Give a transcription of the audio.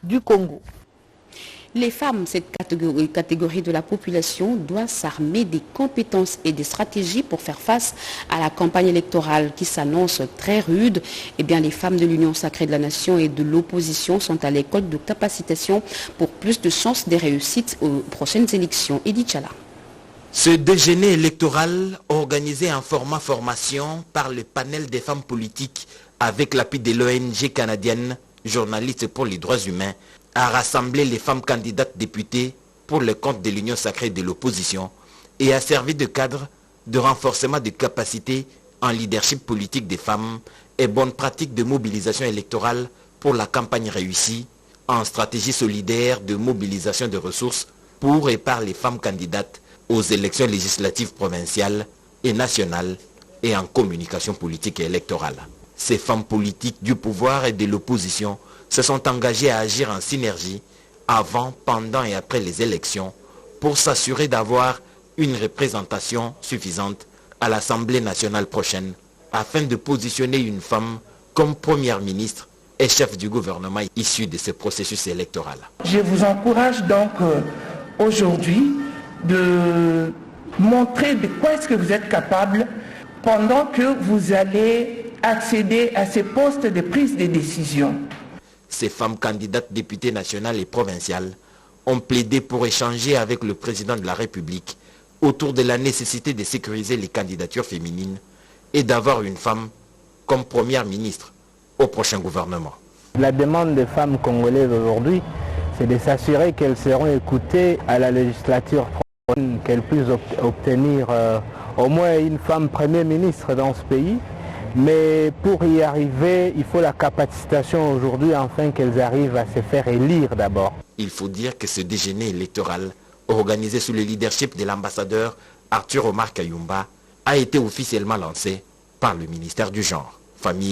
du Congo. Les femmes, cette catégorie de la population, doit s'armer des compétences et des stratégies pour faire face à la campagne électorale qui s'annonce très rude. Eh bien, les femmes de l'Union sacrée de la nation et de l'opposition sont à l'école de capacitation pour plus de chances de réussite aux prochaines élections. Edith Chala. Ce déjeuner électoral, organisé en format formation par le panel des femmes politiques avec l'appui de l'ONG canadienne Journalistes pour les droits humains, a rassemblé les femmes candidates députées pour le compte de l'Union sacrée de l'opposition et a servi de cadre de renforcement des capacités en leadership politique des femmes et bonnes pratiques de mobilisation électorale pour la campagne réussie en stratégie solidaire de mobilisation de ressources pour et par les femmes candidates aux élections législatives provinciales et nationales et en communication politique et électorale. Ces femmes politiques du pouvoir et de l'opposition se sont engagées à agir en synergie avant, pendant et après les élections pour s'assurer d'avoir une représentation suffisante à l'Assemblée nationale prochaine afin de positionner une femme comme première ministre et chef du gouvernement issu de ce processus électoral. Je vous encourage donc aujourd'hui de montrer de quoi est-ce que vous êtes capable pendant que vous allez accéder à ces postes de prise de décision. Ces femmes candidates députées nationales et provinciales ont plaidé pour échanger avec le président de la République autour de la nécessité de sécuriser les candidatures féminines et d'avoir une femme comme première ministre au prochain gouvernement. La demande des femmes congolaises aujourd'hui, c'est de s'assurer qu'elles seront écoutées à la législature prochaine, qu'elles puissent obtenir au moins une femme Premier ministre dans ce pays. Mais pour y arriver, il faut la capacitation aujourd'hui afin qu'elles arrivent à se faire élire d'abord. Il faut dire que ce déjeuner électoral, organisé sous le leadership de l'ambassadeur Arthur Omar Kayumba, a été officiellement lancé par le ministère du Genre, Famille